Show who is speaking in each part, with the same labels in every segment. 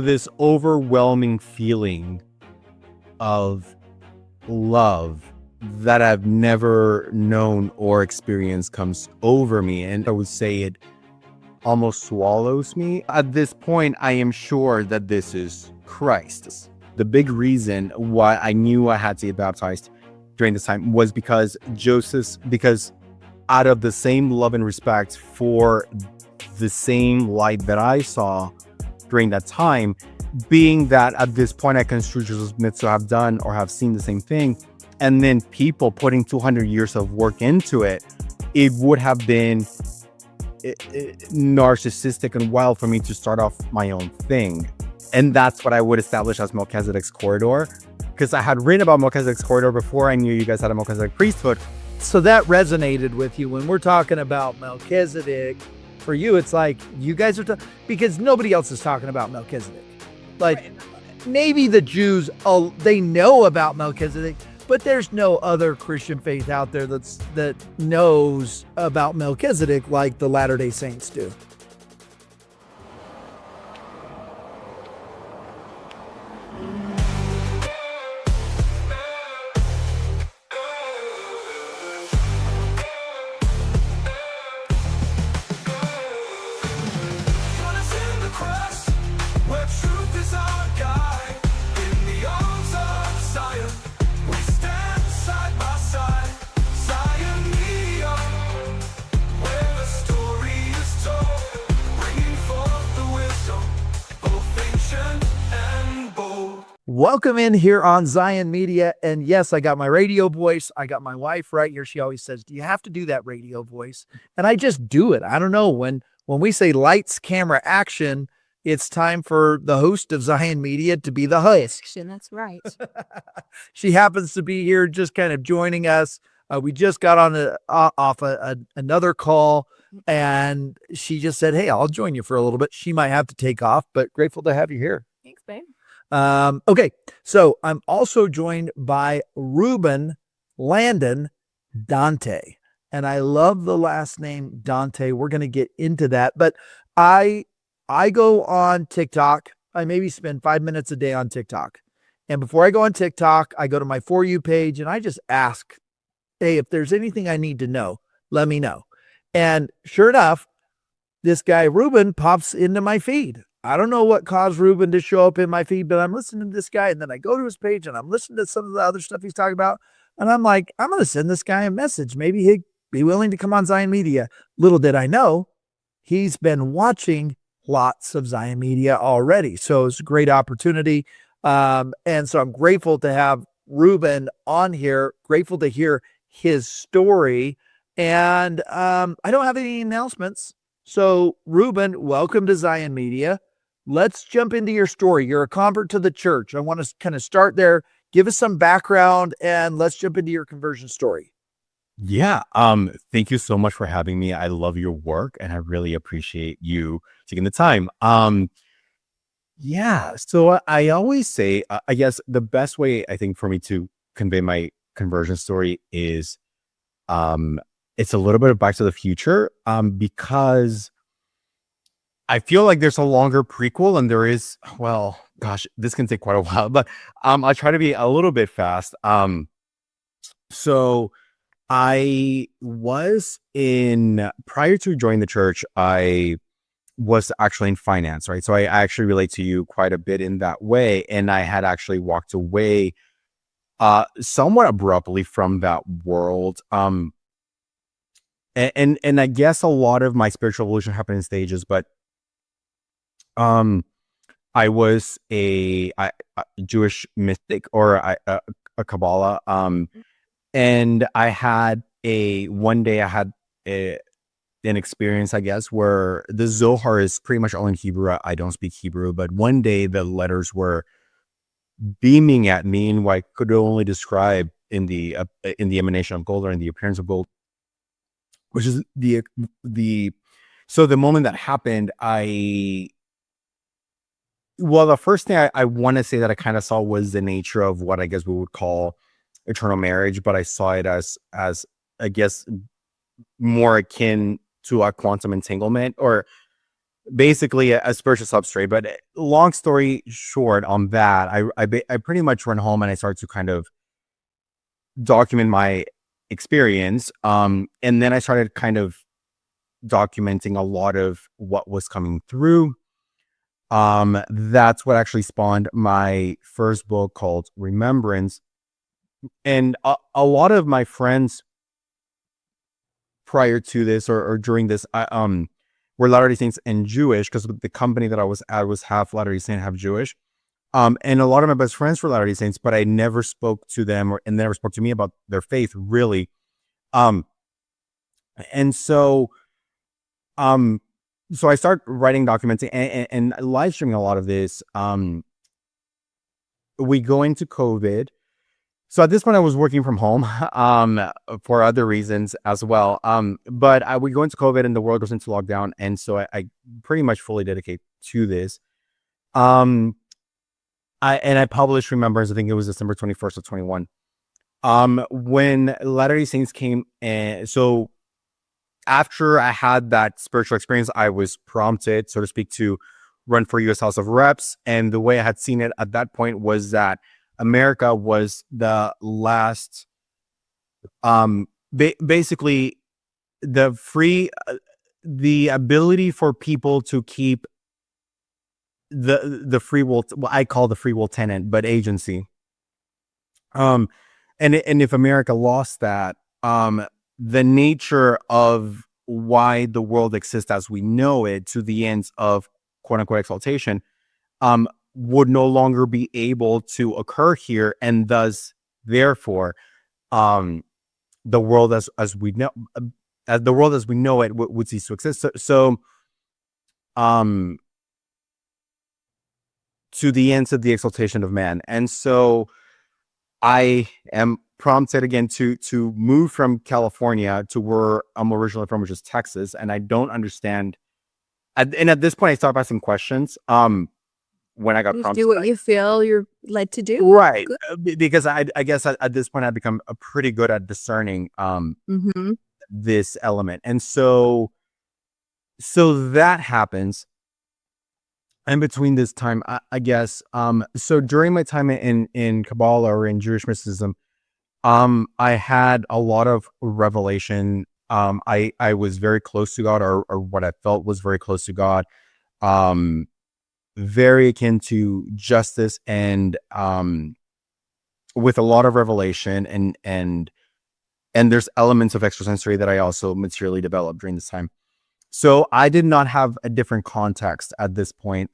Speaker 1: This overwhelming feeling of love that I've never known or experienced comes over me. And I would say it almost swallows me. At this point, I am sure that this is Christ. The big reason why I knew I had to get baptized during this time was because out of the same love and respect for the same light that I saw during that time, being that at this point I construe Joseph Smith to have done or have seen the same thing, and then people putting 200 years of work into it, it would have been narcissistic and wild for me to start off my own thing. And that's what I would establish as Melchizedek's corridor, because I had written about Melchizedek's corridor before I knew you guys had a Melchizedek priesthood.
Speaker 2: So that resonated with you when we're talking about Melchizedek. For you, it's like you guys are because nobody else is talking about Melchizedek. Like maybe the Jews, they know about Melchizedek, but there's no other Christian faith out there that knows about Melchizedek like the Latter-day Saints do. Welcome in here on Zion Media. And yes, I got my radio voice. I got my wife right here. She always says, do you have to do that radio voice? And I just do it. I don't know. When we say lights, camera, action, it's time for the host of Zion Media to be the host.
Speaker 3: That's right.
Speaker 2: She happens to be here just kind of joining us. We just got on off another call, and she just said, hey, I'll join you for a little bit. She might have to take off, but grateful to have you here.
Speaker 3: Thanks, babe.
Speaker 2: Okay, so I'm also joined by Reuben Landon Dante, and I love the last name Dante. We're going to get into that, but I go on TikTok. I maybe spend 5 minutes a day on TikTok, and before I go on TikTok, I go to my For You page and I just ask, hey, if there's anything I need to know, let me know. And sure enough, this guy Ruben pops into my feed. I don't know what caused Ruben to show up in my feed, but I'm listening to this guy, and then I go to his page and I'm listening to some of the other stuff he's talking about. And I'm like, I'm going to send this guy a message. Maybe he'd be willing to come on Zion Media. Little did I know, he's been watching lots of Zion Media already. So it's a great opportunity. And so I'm grateful to have Ruben on here, grateful to hear his story. And I don't have any announcements. So Ruben, welcome to Zion Media. Let's jump into your story. You're a convert to the church. I want to kind of start there. Give us some background and let's jump into your conversion story.
Speaker 1: Yeah. Thank you so much for having me. I love your work and I really appreciate you taking the time. Yeah. So I always say, I guess the best way I think for me to convey my conversion story is, it's a little bit of Back to the Future, because I feel like there's a longer prequel and there is, well, gosh, this can take quite a while, but I'll try to be a little bit fast. So I was prior to joining the church, I was actually in finance, right? So I actually relate to you quite a bit in that way. And I had actually walked away somewhat abruptly from that world. And I guess a lot of my spiritual evolution happened in stages, but I was a Jewish mystic or a Kabbalah, and I had one day I had an experience, I guess, where the Zohar is pretty much all in Hebrew. I don't speak Hebrew, but one day the letters were beaming at me in what I could only describe in the emanation of gold or in the appearance of gold, which is so the moment that happened, the first thing I want to say that I kind of saw was the nature of what I guess we would call eternal marriage, but I saw it as I guess more akin to a quantum entanglement, or basically a spiritual substrate. But long story short on that, I pretty much went home and I started to kind of document my experience. And then I started kind of documenting a lot of what was coming through. That's what actually spawned my first book called Remembrance. And a lot of my friends prior to this or during this, were Latter-day Saints and Jewish, because the company that I was at was half Latter-day Saint, half Jewish. And a lot of my best friends were Latter-day Saints, but I never spoke to them and they never spoke to me about their faith, really. And so I started writing, documenting, and live streaming a lot of this. We go into COVID. So at this point, I was working from home, for other reasons as well. But we go into COVID and the world goes into lockdown, and so I pretty much fully dedicate to this. I published Remembrance. I think it was December 21st of 21. When Latter-day Saints came, and so after I had that spiritual experience, I was prompted, so to speak, to run for U.S. House of Reps. And the way I had seen it at that point was that America was the last, basically the the ability for people to keep the free will, what I call the free will tenant, but agency. And if America lost that, the nature of why the world exists as we know it, to the ends of quote unquote exaltation, would no longer be able to occur here, and thus, therefore, the world as we know, it would cease to exist. So, to the ends of the exaltation of man, and so I am prompted again to move from California to where I'm originally from, which is Texas, and I don't understand. And at this point, I start asking questions. When I got
Speaker 3: You
Speaker 1: prompted,
Speaker 3: do what you feel you're led to do.
Speaker 1: right?
Speaker 3: Good.
Speaker 1: Because I guess at this point I've become pretty good at discerning this element, and so that happens. And between this time, I guess, so during my time in Kabbalah or in Jewish mysticism, I had a lot of revelation. I was very close to God, or what I felt was very close to God. Very akin to justice, and with a lot of revelation, and there's elements of extrasensory that I also materially developed during this time. So I did not have a different context at this point.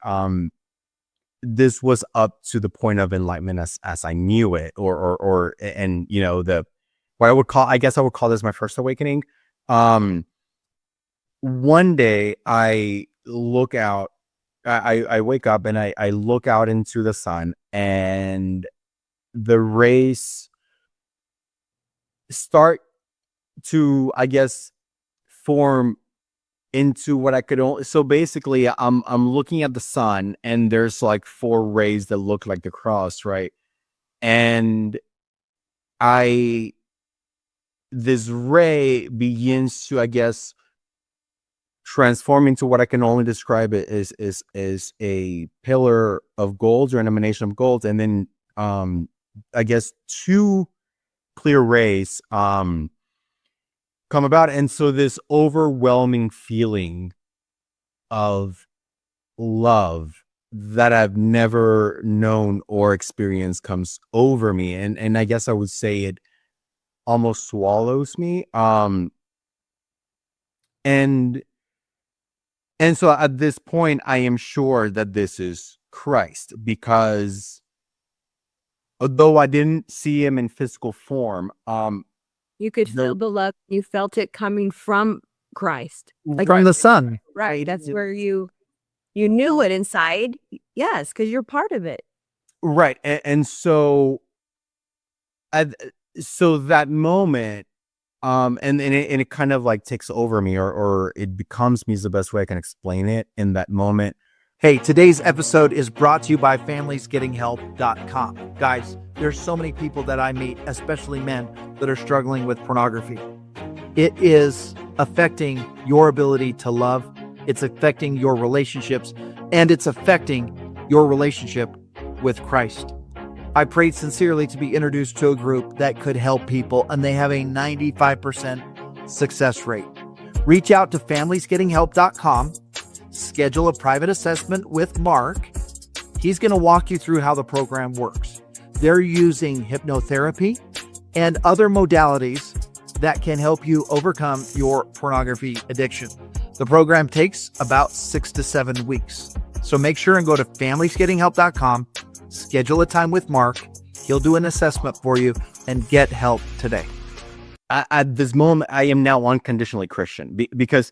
Speaker 1: This was up to the point of enlightenment as I knew it, or you know, what I would call, I guess I would call this my first awakening. One day I look out, I wake up and I look out into the sun, and the rays start to, I guess, form into what I could only, so basically I'm looking at the sun, and there's like 4 rays that look like the cross, right? And this ray begins to, I guess, transform into what I can only describe it is a pillar of gold, or an emanation of gold, and then I guess 2 clear rays come about. And so this overwhelming feeling of love that I've never known or experienced comes over me, and I guess I would say it almost swallows me. And so at this point, I am sure that this is Christ, because although I didn't see him in physical form,
Speaker 3: You could feel the love. You felt it coming from Christ, like
Speaker 2: From the sun.
Speaker 3: right. That's where you knew it inside. Yes, because you're part of it.
Speaker 1: right. And so so that moment, and it kind of like takes over me, or it becomes me, is the best way I can explain it, in that moment.
Speaker 2: Hey, today's episode is brought to you by familiesgettinghelp.com. Guys, there's so many people that I meet, especially men, that are struggling with pornography. It is affecting your ability to love it's affecting your relationships, and it's affecting your relationship with Christ. I prayed sincerely to be introduced to a group that could help people, and they have a 95% success rate. Reach out to familiesgettinghelp.com, schedule a private assessment with Mark. He's going to walk you through how the program works. They're using hypnotherapy and other modalities that can help you overcome your pornography addiction. The program takes about 6 to 7 weeks. So make sure and go to familiesgettinghelp.com, schedule a time with Mark. He'll do an assessment for you and get help today.
Speaker 1: At this moment, I am now unconditionally Christian because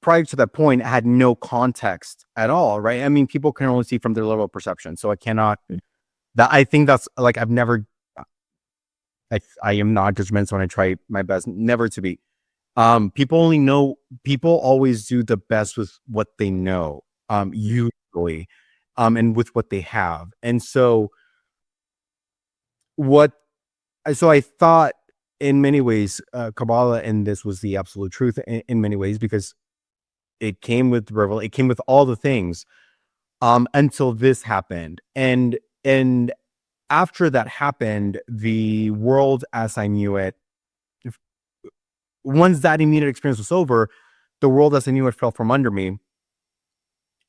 Speaker 1: prior to that point, I had no context at all, right? I mean, people can only see from their level of perception. So I cannot, I think that's like, I am not judgmental and I try my best never to be. People always do the best with what they know, usually, and with what they have. And so I thought in many ways, Kabbalah and this was the absolute truth in many ways, because it came with revelation, it came with all the things, until this happened. And after that happened, the world as I knew it, once that immediate experience was over, the world as I knew it fell from under me.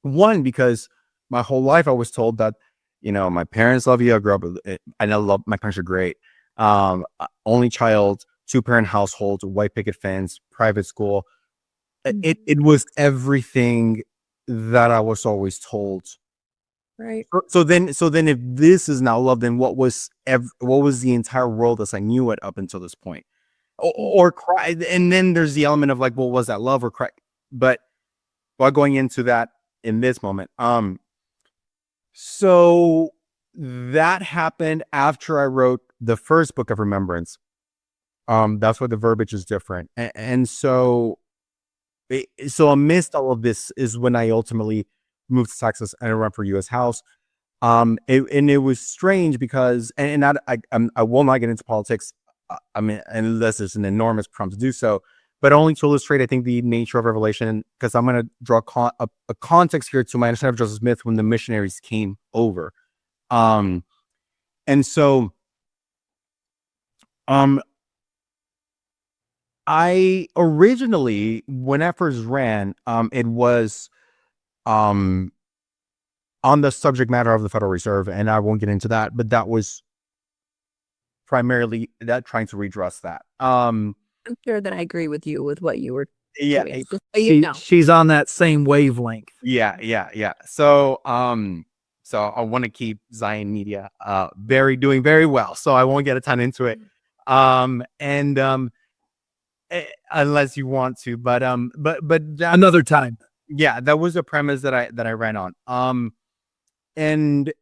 Speaker 1: One, because my whole life I was told that, my parents love you. I grew up with it, and my parents are great. Only child, 2-parent household, white picket fence, private school. It was everything that I was always told.
Speaker 3: Right.
Speaker 1: So then if this is now love, then what was the entire world as I knew it up until this point? Or cry. And then there's the element of like, well, was that love or cry? But while going into that in this moment, so that happened after I wrote the first Book of Remembrance. That's why the verbiage is different. And so amidst all of this is when I ultimately moved to Texas and I ran for U.S. House. It was strange because, I will not get into politics. I mean, unless there's an enormous prompt to do so, but only to illustrate, I think, the nature of revelation, because I'm going to draw a context here to my understanding of Joseph Smith when the missionaries came over. And so, I originally, when I first ran, it was, on the subject matter of the Federal Reserve, and I won't get into that, but that was primarily that trying to redress that.
Speaker 3: I'm sure that I agree with you with what you were
Speaker 1: Yeah,
Speaker 3: doing. Just so
Speaker 2: She's on that same wavelength.
Speaker 1: yeah. So, so I want to keep Zion Media, doing very well. So I won't get a ton into it. Unless you want to, but
Speaker 2: Another time.
Speaker 1: Yeah, that was a premise that I ran on. And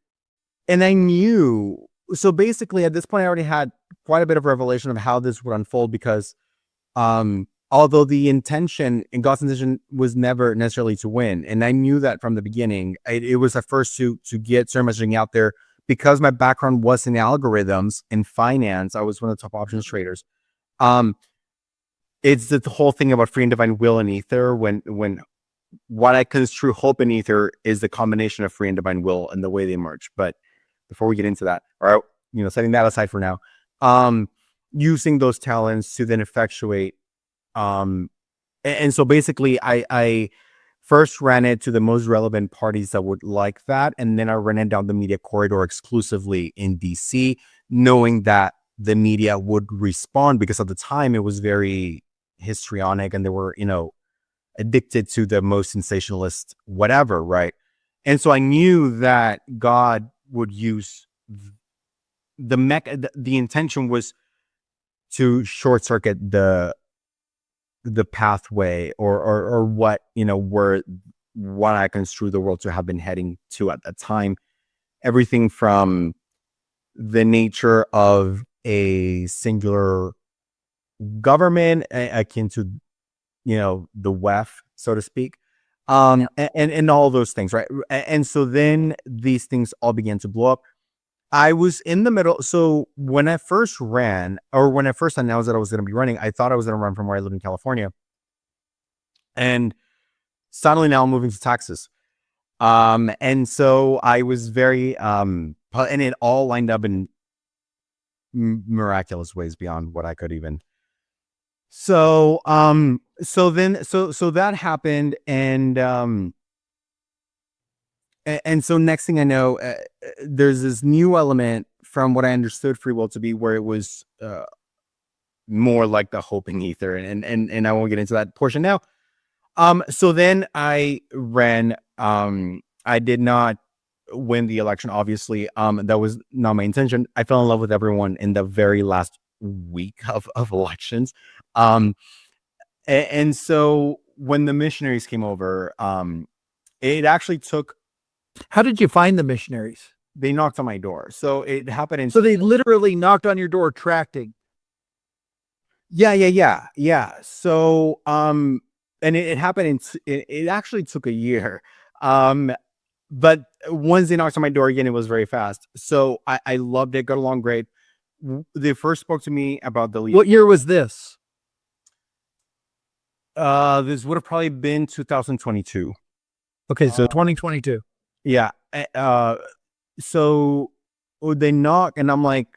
Speaker 1: I knew, so basically at this point I already had quite a bit of revelation of how this would unfold, because although the intention and God's intention was never necessarily to win, and I knew that from the beginning, it was at first to get certain messaging out there, because my background was in algorithms and finance. I was one of the top options traders. It's the whole thing about free and divine will and ether, when what I construe hope and ether is the combination of free and divine will and the way they merge. But before we get into that, or setting that aside for now, using those talents to then effectuate, and so basically I first ran it to the most relevant parties that would like that, and then I ran it down the media corridor exclusively in DC, knowing that the media would respond, because at the time it was very histrionic and they were addicted to the most sensationalist whatever, right? And so I knew that God would use the intention was to short circuit the pathway or what what I construe the world to have been heading to at that time. Everything from the nature of a singular government akin to the WEF, so to speak, and all those things, right? And so then these things all began to blow up. I was in the middle. So when I first ran, or when I first announced that I was going to be running, I thought I was going to run from where I live in California. And suddenly now I'm moving to Texas. And so I was very, and it all lined up in miraculous ways beyond what I could even. So, so that happened. And so next thing I know, there's this new element from what I understood free will to be, where it was, more like the hoping ether. And I won't get into that portion now. So then I ran, I did not win the election, obviously. That was not my intention. I fell in love with everyone in the very last week of elections. And so when the missionaries came over, it actually took,
Speaker 2: How did you find the missionaries?
Speaker 1: they knocked on my door. So it happened in,
Speaker 2: So they literally knocked on your door tracting.
Speaker 1: yeah. So, and it happened it actually took a year. But once they knocked on my door again, it was very fast. So I loved it, got along great. They first spoke to me about the,
Speaker 2: What year was this?
Speaker 1: this would have probably been 2022.
Speaker 2: Okay, so 2022.
Speaker 1: Yeah. So they knock and I'm like,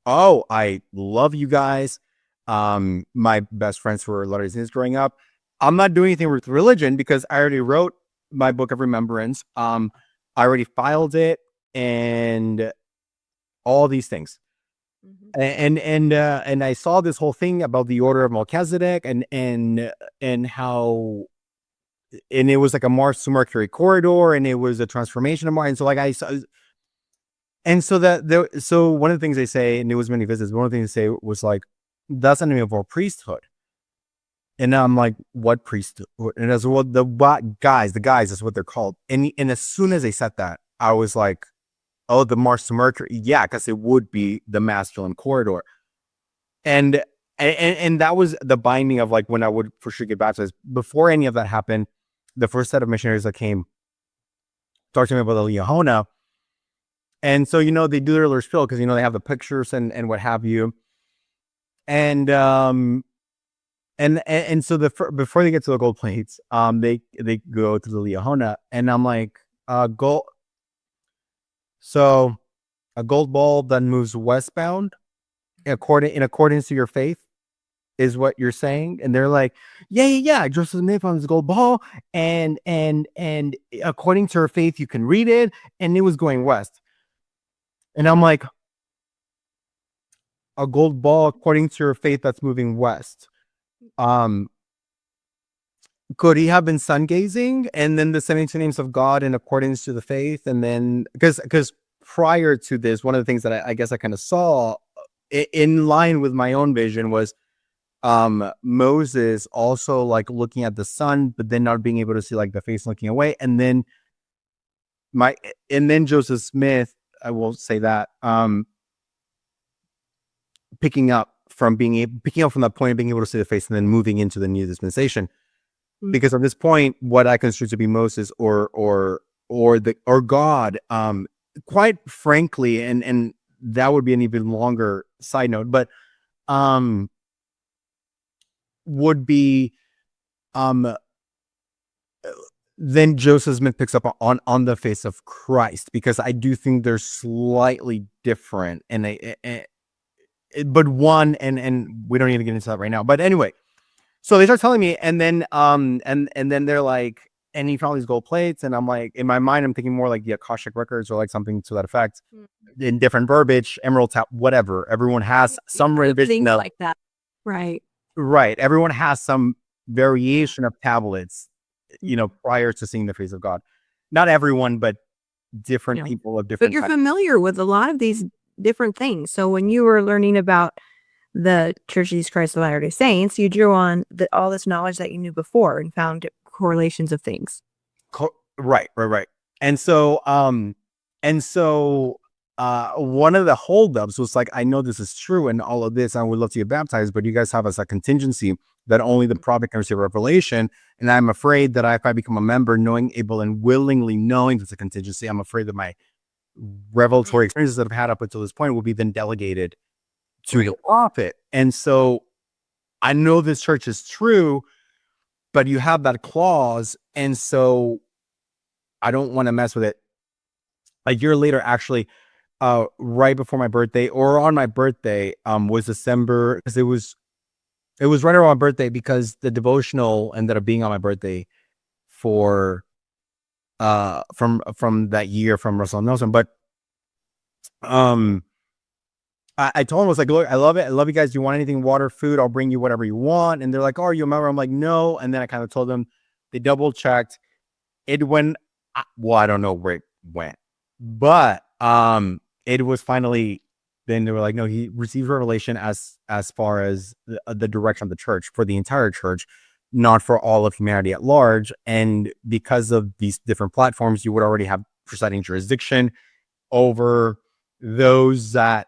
Speaker 1: oh, I love you guys. My best friends were LDS growing up. I'm not doing anything with religion because I already wrote my book of remembrance. I already filed it and all these things. And I saw this whole thing about the order of Melchizedek and how, and it was like a Mars to Mercury corridor, and it was a transformation of Mars. And so like I saw, and so so one of the things they say, and it was many visits, one of the things they say was like, that's the name of our priesthood. And I'm like, what priesthood? And as well, the guys is what they're called. And as soon as they said that, I was like, oh, the Mars to Mercury. Yeah, because it would be the masculine corridor. And that was the binding of like when I would for sure get baptized. Before any of that happened, the first set of missionaries that came talked to me about the Liahona. And so, they do their little spiel because, they have the pictures and what have you. And so before they get to the gold plates, they go to the Liahona, and I'm like, gold. So a gold ball that moves westbound in accordance to your faith is what you're saying. And they're like, yeah. Joseph Smith on this gold ball. And according to her faith, you can read it. And it was going west. And I'm like, a gold ball according to your faith that's moving west. Could he have been sun gazing and then the 72 names of God in accordance to the faith? And then because prior to this, one of the things that I guess I kind of saw in line with my own vision was Moses also like looking at the sun, but then not being able to see like the face looking away. And then Joseph Smith, I will say that, picking up from that point of being able to see the face and then moving into the new dispensation. Because at this point, what I consider to be Moses or God, quite frankly, and that would be an even longer side note, but would be then Joseph Smith picks up on the face of Christ, because I do think they're slightly different, but one and we don't need to get into that right now. But anyway. So they start telling me, and then they're like, and he found these gold plates, and I'm like, in my mind, I'm thinking more like the Akashic records or like something to that effect, in different verbiage, emerald tap, whatever. Everyone has some revision
Speaker 3: things like that, right?
Speaker 1: Right. Everyone has some variation of tablets, prior to seeing the face of God. Not everyone, but different people of different.
Speaker 3: But you're familiar with a lot of these different things. So when you were learning about the Church of Jesus Christ of Latter-day Saints, you drew on all this knowledge that you knew before and found correlations of things.
Speaker 1: Right. And so, one of the holdups was like, I know this is true and all of this, I would love to get baptized, but you guys have as a contingency that only the prophet can receive revelation. And I'm afraid that if I become a member, able and willingly knowing that's a contingency, I'm afraid that my revelatory experiences that I've had up until this point will be then delegated to the prophet. And so I know this church is true, but you have that clause And so I don't want to mess with it. A year later, actually, right before my birthday or on my birthday, was December, because it was right around my birthday, because the devotional ended up being on my birthday for from that year from Russell Nelson. But I told him, I was like, look, I love it. I love you guys. Do you want anything? Water, food? I'll bring you whatever you want. And they're like, oh, are you a member? I'm like, no. And then I kind of told them, they double checked. It went, well, I don't know where it went, but it was finally, then they were like, no, he received revelation as far as the direction of the church, for the entire church, not for all of humanity at large. And because of these different platforms, you would already have presiding jurisdiction over those that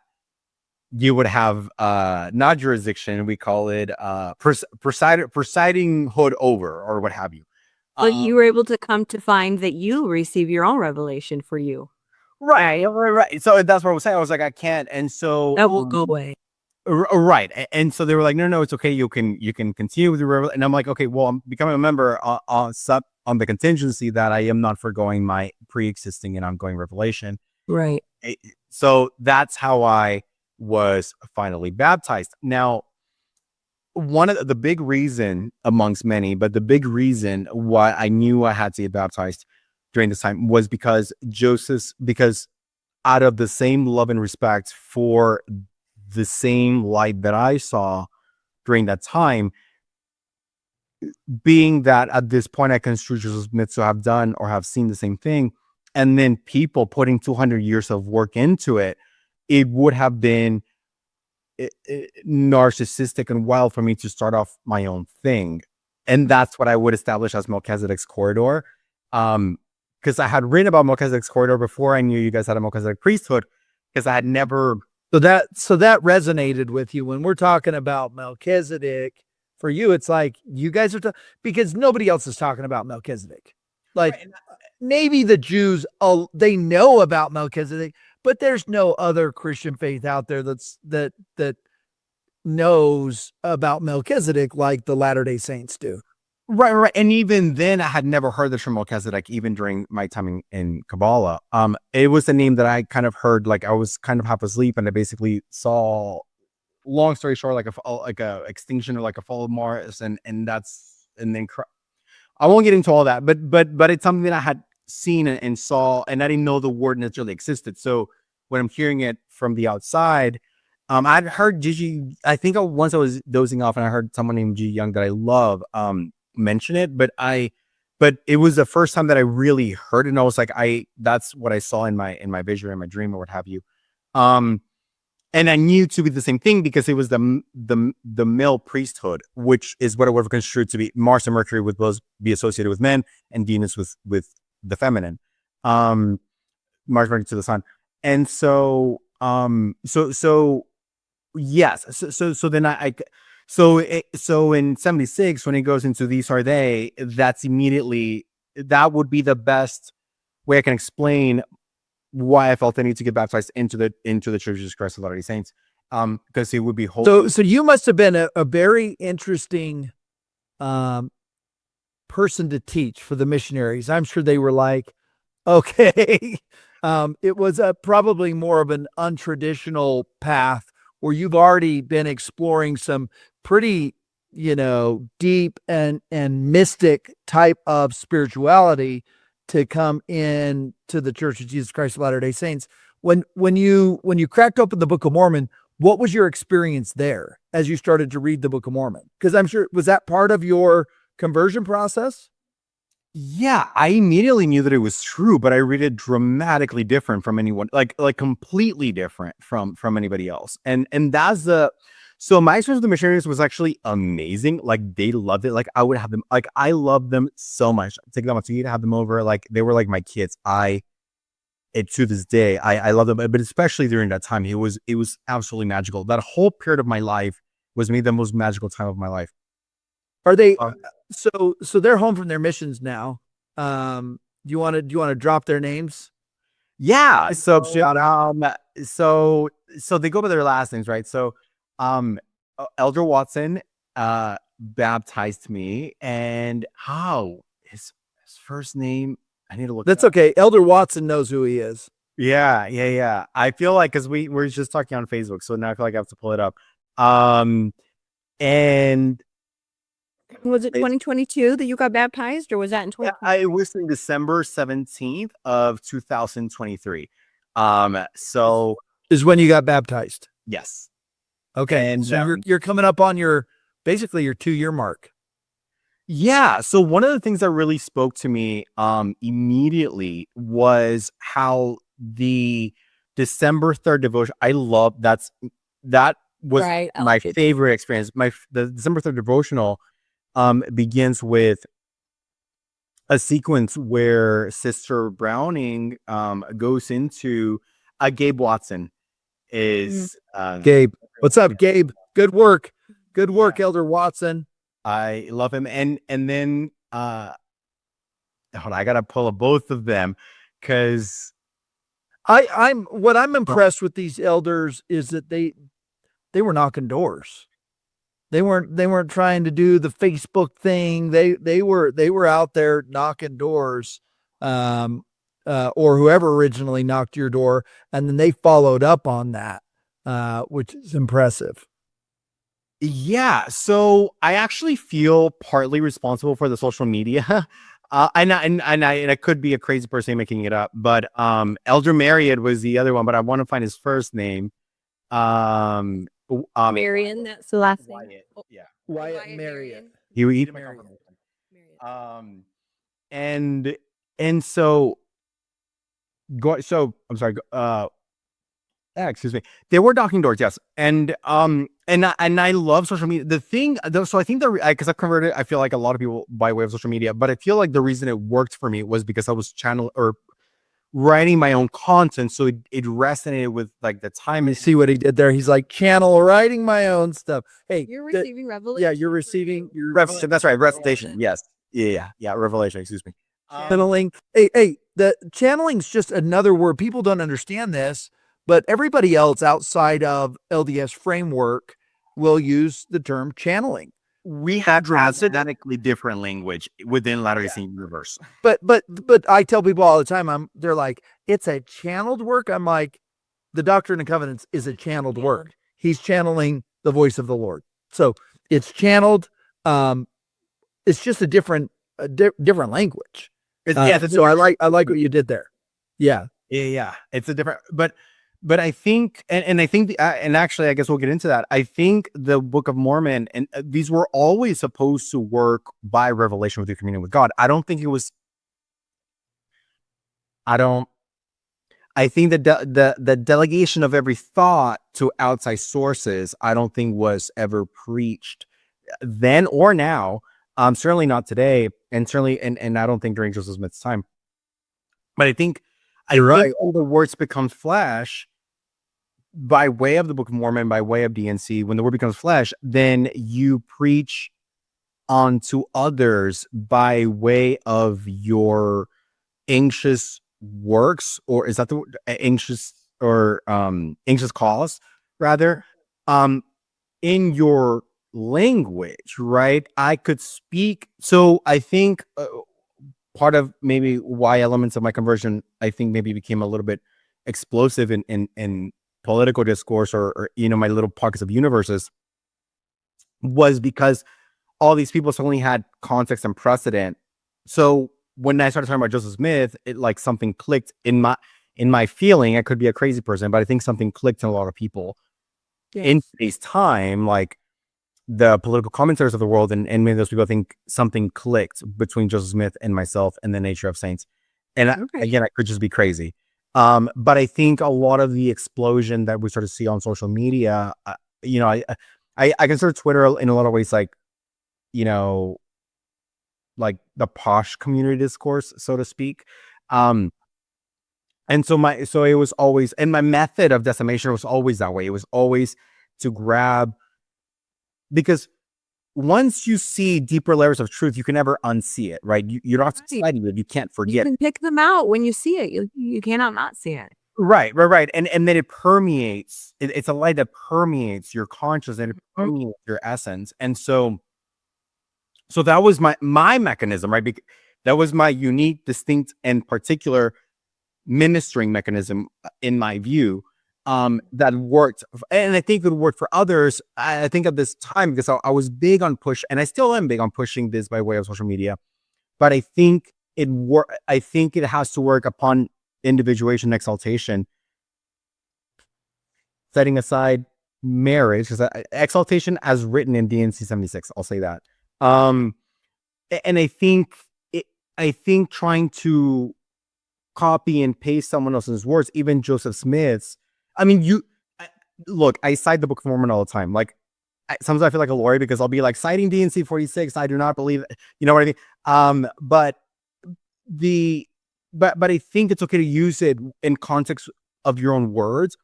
Speaker 1: you would have not jurisdiction, we call it presiding hood over, or what have you.
Speaker 3: But you were able to come to find that you receive your own revelation for you.
Speaker 1: Right. So that's what I was saying. I was like, I can't. And so
Speaker 3: That will go away.
Speaker 1: Right. And so they were like, no, it's okay. You can continue with the revelation. And I'm like, okay, well, I'm becoming a member on the contingency that I am not forgoing my pre-existing and ongoing revelation.
Speaker 3: Right.
Speaker 1: So that's how I was finally baptized. Now, one of the big reason, amongst many, but the big reason why I knew I had to get baptized during this time was because out of the same love and respect for the same light that I saw during that time, being that at this point I construe Joseph Smith to have done or have seen the same thing, and then people putting 200 years of work into it, it would have been narcissistic and wild for me to start off my own thing. And that's what I would establish as Melchizedek's corridor. Because I had written about Melchizedek's corridor before I knew you guys had a Melchizedek priesthood, because I had never.
Speaker 2: So that resonated with you when we're talking about Melchizedek. For you, it's like you guys are because nobody else is talking about Melchizedek. Like, right. Maybe the Jews, they know about Melchizedek, but there's no other Christian faith out there that knows about Melchizedek like the Latter-day Saints do.
Speaker 1: Right. And even then, I had never heard this from Melchizedek, even during my time in Kabbalah. It was a name that I kind of heard, like I was kind of half asleep, and I basically saw, long story short, like a extinction or like a fall of Mars, and then I won't get into all that, but it's something that I had seen and saw, and I didn't know the word necessarily existed. So when I'm hearing it from the outside, I'd heard Gigi. I think once I was dozing off, and I heard someone named G Young that I love mention it, but it was the first time that I really heard it, and I was like, that's what I saw in my vision, in my dream, or what have you. And I knew to be the same thing because it was the male priesthood, which is what I would have construed to be. Mars and Mercury would both be associated with men, and Venus with the feminine. Mars, Mercury to the sun, and so yes. So then so in 76, when it goes into these are they, that would be the best way I can explain why I felt I need to get baptized into the Church of Jesus Christ of Latter-day Saints, because it would be whole.
Speaker 2: So you must have been a very interesting person to teach for the missionaries. I'm sure they were like, okay, it was probably more of an untraditional path where you've already been exploring some pretty, deep and mystic type of spirituality to come in to the Church of Jesus Christ of Latter-day Saints. When you cracked open the Book of Mormon, what was your experience there as you started to read the Book of Mormon? Because I'm sure, was that part of your conversion process?
Speaker 1: Yeah, I immediately knew that it was true, but I read it dramatically different from anyone, like completely different from anybody else. And that's so my experience with the Missionaries was actually amazing. Like, they loved it. Like, I would have them, like, I love them so much. Take them out to eat, have them over. Like, they were like my kids. To this day, I love them, but especially during that time, it was absolutely magical. That whole period of my life was maybe the most magical time of my life.
Speaker 2: Are they, so they're home from their missions now. Do you want to drop their names?
Speaker 1: Yeah. So they go by their last names, right? So, Elder Watson, baptized me, and first name. I need to look.
Speaker 2: That's okay. Elder Watson knows who he is.
Speaker 1: Yeah. I feel like because we're just talking on Facebook, so now I feel like I have to pull it up. And
Speaker 3: Was it 2022 that you got baptized, or was that in 2020?
Speaker 1: it was in December 17th of 2023. So
Speaker 2: Is when you got baptized.
Speaker 1: yes.
Speaker 2: Okay.
Speaker 1: And
Speaker 2: So you're coming up on basically your 2-year mark.
Speaker 1: Yeah. So one of the things that really spoke to me immediately was how the December 3rd devotion, that was
Speaker 3: Right.
Speaker 1: my favorite experience. The December 3rd devotional begins with a sequence where Sister Browning goes into Gabe Watson is
Speaker 2: Gabe. What's up, Gabe? Good work. Good work,
Speaker 1: Yeah.
Speaker 2: Elder Watson.
Speaker 1: I love him. And then hold on, I gotta pull up both of them because
Speaker 2: I'm impressed with these elders is that they were knocking doors. They weren't trying to do the Facebook thing. They were out there knocking doors, or whoever originally knocked your door, and then they followed up on that, which is impressive.
Speaker 1: yeah, so I actually feel partly responsible for the social media. And I could be a crazy person making it up, but Elder Marriott was the other one, but I want to find his first name.
Speaker 3: Marion, that's the last name.
Speaker 1: Wyatt, yeah.
Speaker 2: Wyatt Marriott.
Speaker 1: He
Speaker 3: Marion.
Speaker 1: and so I'm sorry. Excuse me. They were knocking doors, yes, and I love social media. The thing, though, so I think because I've converted, I feel like a lot of people by way of social media, but I feel like the reason it worked for me was because I was writing my own content, so it resonated with like the time.
Speaker 2: You see what he did there? He's like channel writing my own stuff. Hey,
Speaker 3: You're receiving revelation.
Speaker 2: yeah, you're receiving your
Speaker 1: Revelation. That's right, recitation. Yes, yeah, revelation. Excuse me.
Speaker 2: channeling. Hey, the channeling's just another word. People don't understand this, but everybody else outside of LDS framework will use the term channeling.
Speaker 1: We have drastically different language within Latter-day Saint universe.
Speaker 2: But I tell people all the time, they're like, it's a channeled work. I'm like, the Doctrine and Covenants is a channeled work. He's channeling the voice of the Lord. So it's channeled. It's just a different language. So I like what you did there. Yeah.
Speaker 1: It's a different, but I think, and I think, and actually, I guess we'll get into that. I think the Book of Mormon, and these were always supposed to work by revelation with your communion with God. I don't think it was. I think the delegation of every thought to outside sources, I don't think was ever preached then or now. Certainly not today, and certainly, and I don't think during Joseph Smith's time. But I think all the words become flesh by way of the Book of Mormon, by way of DNC. When the word becomes flesh, then you preach onto others by way of your anxious works, or is that the word? Anxious cause, rather, in your language, right? I could speak. So I think part of maybe why elements of my conversion, I think, maybe became a little bit explosive in political discourse or my little pockets of universes, was because all these people suddenly had context and precedent. So when I started talking about Joseph Smith, it like something clicked in my feeling. I could be a crazy person, but I think something clicked in a lot of people in today's time, like the political commentators of the world, and many of those people, I think something clicked between Joseph Smith and myself and the nature of saints. And again, I could just be crazy. But I think a lot of the explosion that we sort of see on social media, I consider Twitter in a lot of ways like, like the posh community discourse, so to speak. And so it was always, and my method of decimation was always that way. It was always to grab, because once you see deeper layers of truth, you can never unsee it, right? You're not sliding it. You can't forget.
Speaker 3: You can pick them out when you see it. You cannot not see it.
Speaker 1: Right. And then it permeates. It's a light that permeates your consciousness and it permeates your essence. And so that was my mechanism, right? That was my unique, distinct, and particular ministering mechanism, in my view, that worked. And I think it would work for others. I think at this time, because I was big on push, and I still am big on pushing this by way of social media. But I think I think it has to work upon individuation, exaltation, setting aside marriage, because exaltation as written in DNC 76. I'll say that. And I think trying to copy and paste someone else's words, even Joseph Smith's. I mean, look, I cite the Book of Mormon all the time. Like, sometimes I feel like a lawyer because I'll be like citing DNC 46. I do not believe, you know what I mean? But I think it's okay to use it in context of your own words.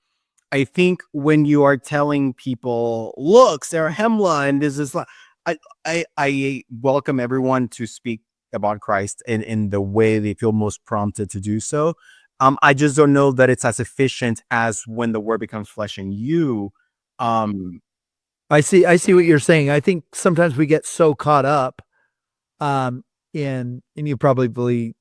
Speaker 1: I think when you are telling people, look, Zarahemla, and this is like, I welcome everyone to speak about Christ in the way they feel most prompted to do so. I just don't know that it's as efficient as when the word becomes flesh in you.
Speaker 2: I see what you're saying. I think sometimes we get so caught up and you probably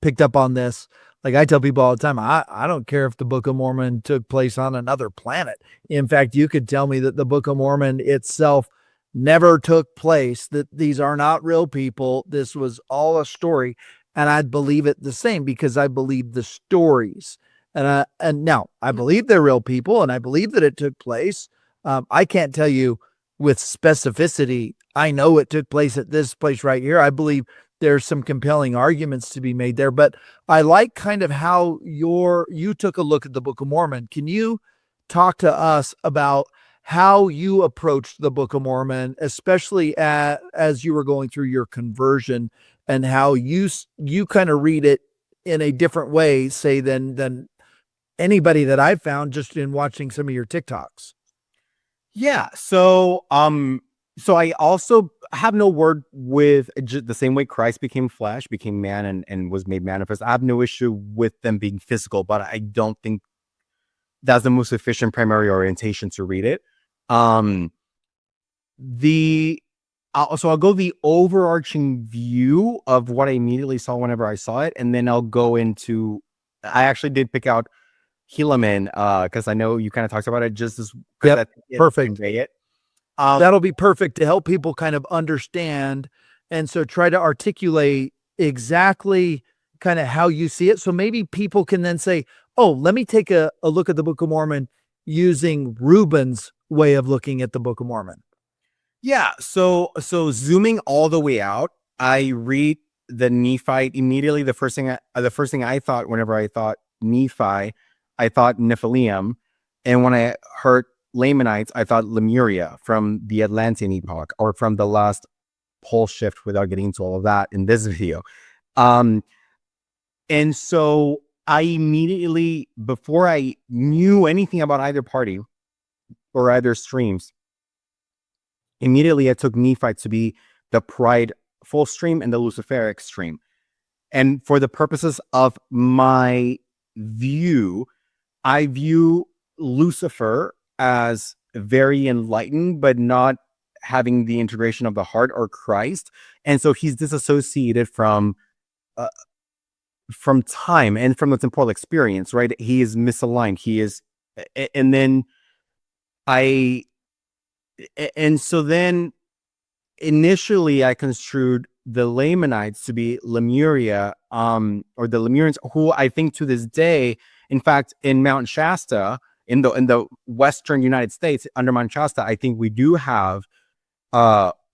Speaker 2: picked up on this. Like I tell people all the time, I don't care if the Book of Mormon took place on another planet. In fact, you could tell me that the Book of Mormon itself never took place, that these are not real people. This was all a story. And I'd believe it the same because I believe the stories. And now I believe they're real people and I believe that it took place. I can't tell you with specificity, I know it took place at this place right here. I believe there's some compelling arguments to be made there, but I like kind of how you took a look at the Book of Mormon. Can you talk to us about how you approached the Book of Mormon, especially as you were going through your conversion, and how you kind of read it in a different way, say, than anybody that I've found just in watching some of your TikToks?
Speaker 1: Yeah. So I also have no word with the same way Christ became flesh, became man, and was made manifest. I have no issue with them being physical, but I don't think that's the most efficient primary orientation to read it. So I'll go the overarching view of what I immediately saw whenever I saw it, and then I'll go into. I actually did pick out Helaman because I know you kind of talked about it just as.
Speaker 2: Yep, perfect.
Speaker 1: It.
Speaker 2: That'll be perfect to help people kind of understand, and so try to articulate exactly kind of how you see it. So maybe people can then say, "Oh, let me take a look at the Book of Mormon using Reuben's way of looking at the Book of Mormon."
Speaker 1: Yeah. So zooming all the way out, I read the Nephite immediately. The first thing I thought whenever I thought Nephi, I thought Nephilim, and when I heard Lamanites, I thought Lemuria from the Atlantean epoch, or from the last pole shift, without getting into all of that in this video. And so I immediately, before I knew anything about either party or either streams, immediately I took Nephi to be the Pride full stream and the Luciferic stream. And for the purposes of my view, I view Lucifer as very enlightened, but not having the integration of the heart or Christ. And so he's disassociated from time and from the temporal experience, right? He is misaligned. He is, and then so then initially I construed the Lamanites to be Lemuria, or the Lemurians, who I think to this day, in fact, in Mount Shasta, in the Western United States, under Mount Shasta, I think we do have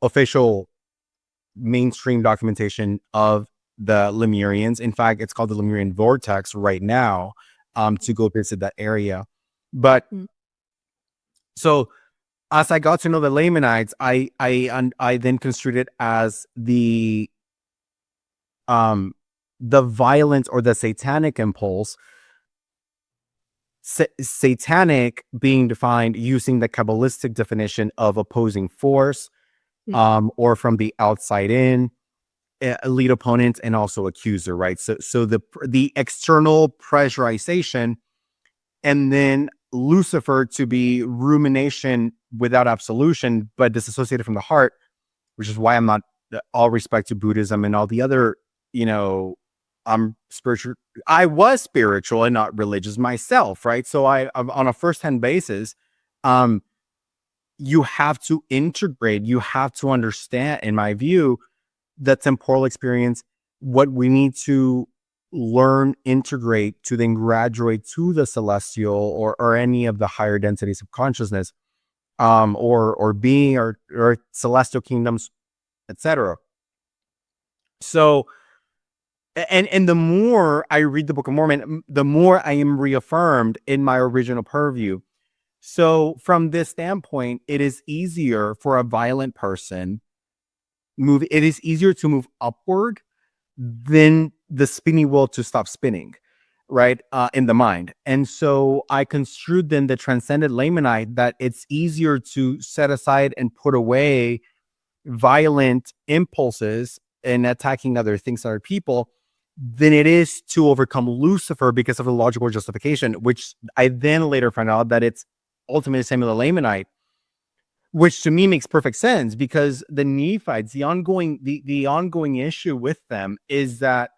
Speaker 1: official mainstream documentation of the Lemurians. In fact, it's called the Lemurian Vortex right now, to go visit that area. But so as I got to know the Lamanites, I then construed it as the violence or the satanic impulse. Satanic being defined using the Kabbalistic definition of opposing force, or from the outside in, lead opponent, and also accuser, right? So the external pressurization, and then Lucifer to be rumination without absolution, but disassociated from the heart, which is why I'm not, all respect to Buddhism and all the other I'm spiritual. I was spiritual and not religious myself, right? So I'm on a first-hand basis, you have to integrate, you have to understand, in my view, the temporal experience, what we need to learn, integrate to then graduate to the celestial or any of the higher densities of consciousness, or being or celestial kingdoms, etc. So, and the more I read the Book of Mormon, the more I am reaffirmed in my original purview. So from this standpoint, it is easier for a violent person it is easier to move upward than the spinning wheel to stop spinning, right? In the mind. And so I construed then the transcendent Lamanite that it's easier to set aside and put away violent impulses and attacking other things, other people, than it is to overcome Lucifer because of the logical justification, which I then later found out that it's ultimately Samuel the Lamanite, which to me makes perfect sense because the Nephites, the ongoing issue with them is that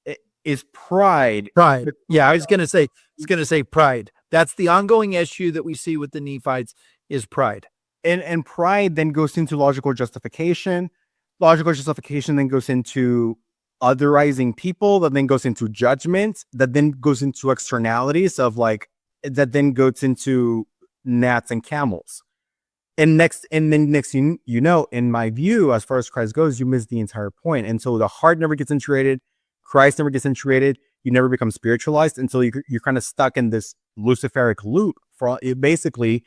Speaker 1: it is pride.
Speaker 2: Pride. Yeah, I was going to say pride. That's the ongoing issue that we see with the Nephites is pride.
Speaker 1: And pride then goes into logical justification. Logical justification then goes into otherizing people, that then goes into judgment, that then goes into externalities of that then goes into gnats and camels. And then next thing you know, in my view, as far as Christ goes, you miss the entire point. And so the heart never gets integrated. Christ never gets integrated. You never become spiritualized until you're kind of stuck in this Luciferic loop. For basically,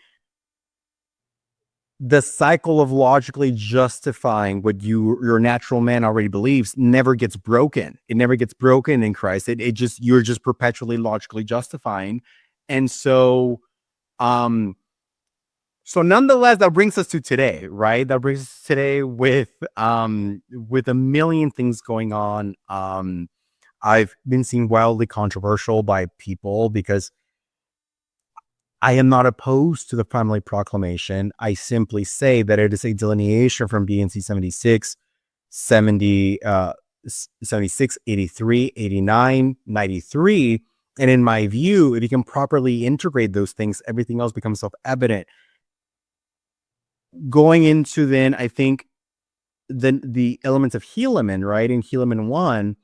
Speaker 1: the cycle of logically justifying what your natural man already believes never gets broken. It never gets broken in Christ. You're just perpetually logically justifying. And so, so nonetheless, that brings us to today, right? That brings us today with a million things going on. I've been seen wildly controversial by people because I am not opposed to the family proclamation. I simply say that it is a delineation from BNC 76, 70, 76, 83, 89, 93. And in my view, if you can properly integrate those things, everything else becomes self-evident. Going into then, I think, the elements of Helaman, right? In Helaman 1,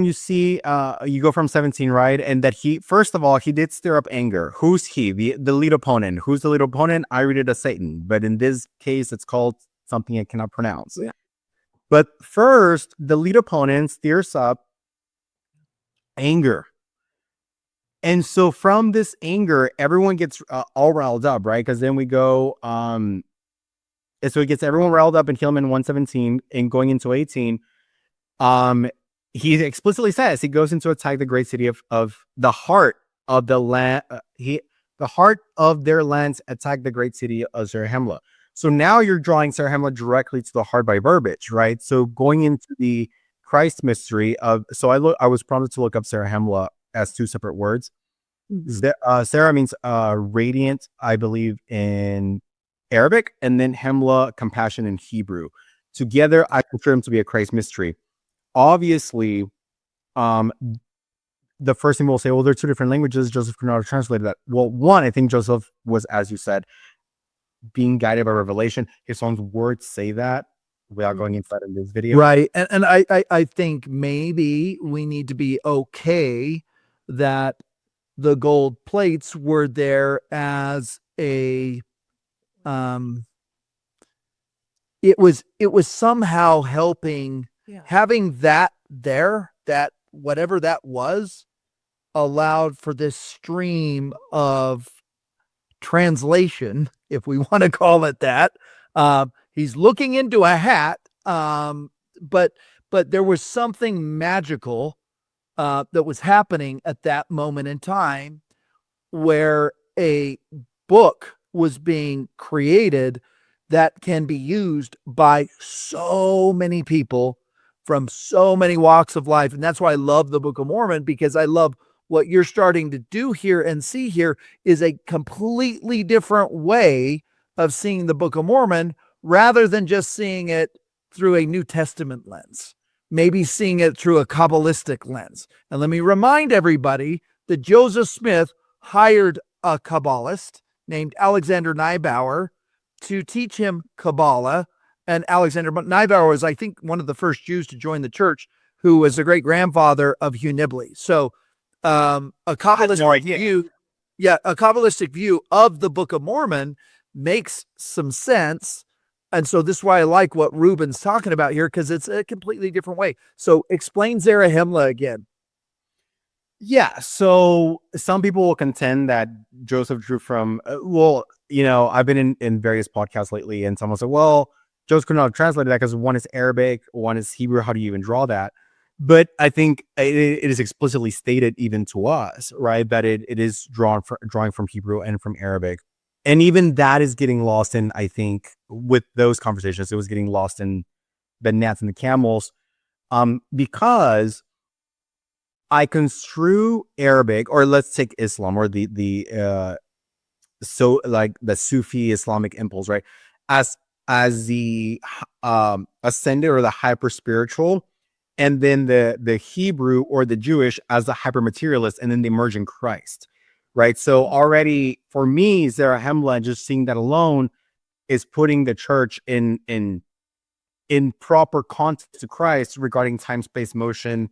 Speaker 1: you see, you go from 17, right? And that first of all, he did stir up anger. Who's he? The lead opponent. Who's the lead opponent? I read it as Satan. But in this case, it's called something I cannot pronounce. Yeah. But first, the lead opponent stirs up anger. And so from this anger, everyone gets all riled up, right? Because then we go, so it gets everyone riled up in Helaman 1:17 and going into 18. He explicitly says he goes into attack the great city of the heart of the land. The heart of their lands attack the great city of Zarahemla. So now you're drawing Zarahemla directly to the heart by verbiage, right? So going into the Christ mystery I was prompted to look up Zarahemla as two separate words. Sarah means radiant, I believe, in Arabic, and then Hemla, compassion, in Hebrew. Together, I consider them to be a Christ mystery. Obviously, the first thing we'll say, well, they're two different languages. Joseph could not have translated that. Well, one, I think Joseph was, as you said, being guided by revelation. His own words say that without going inside in this video.
Speaker 2: Right. And I think maybe we need to be okay that the gold plates were there as a, it was somehow helping. Yeah. Having that there, that whatever that was, allowed for this stream of translation, if we want to call it that. He's looking into a hat, but there was something magical that was happening at that moment in time where a book was being created that can be used by so many people from so many walks of life. And that's why I love the Book of Mormon, because I love what you're starting to do here and see here is a completely different way of seeing the Book of Mormon rather than just seeing it through a New Testament lens, maybe seeing it through a Kabbalistic lens. And let me remind everybody that Joseph Smith hired a Kabbalist named Alexander Neibauer to teach him Kabbalah. And Alexander Neibauer was, I think, one of the first Jews to join the church, who was the great grandfather of Hugh Nibley. So a Kabbalistic view, a Kabbalistic view of the Book of Mormon makes some sense. And so this is why I like what Ruben's talking about here, because it's a completely different way. So explain Zarahemla again.
Speaker 1: Yeah. So some people will contend that Joseph drew from, I've been in various podcasts lately, and someone said, well, Joseph could not have translated that because one is Arabic, one is Hebrew. How do you even draw that? But I think it is explicitly stated even to us, right, that it is drawing from Hebrew and from Arabic. And even that is getting lost in, I think, with those conversations, it was getting lost in the gnats and the camels, because I construe Arabic, or let's take Islam, or the Sufi Islamic impulse, right, as the ascended or the hyper spiritual, and then the Hebrew or the Jewish as the hyper materialist, and then the emerging Christ. Right. So already for me, Zarahemla, just seeing that alone is putting the church in proper context to Christ regarding time, space, motion,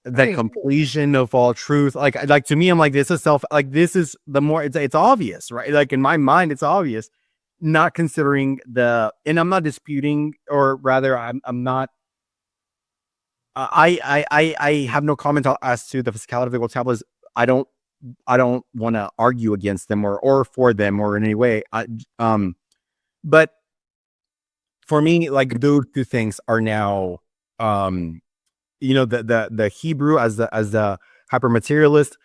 Speaker 1: the completion of all truth. Like to me, I'm like, this is it's obvious, right? Like in my mind, it's obvious, not considering and I'm not disputing, or rather I'm not, I have no comment as to the physicality of the gold tablets. I don't want to argue against them or for them or in any way. But for me, like, those two things are now, the Hebrew as the hyper materialist,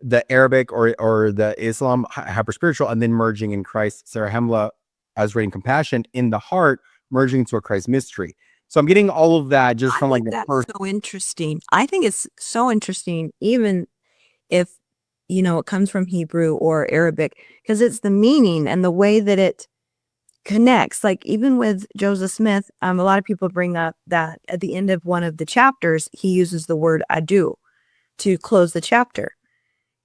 Speaker 1: the Arabic or the Islam hyper spiritual, and then merging in Christ, Zarahemla as radiant compassion in the heart, merging into a Christ mystery. So I'm getting all of that just from like the first.
Speaker 3: So interesting. I think it's so interesting, even if it comes from Hebrew or Arabic, because it's the meaning and the way that it connects. Like even with Joseph Smith, a lot of people bring up that at the end of one of the chapters, he uses the word "adu" to close the chapter.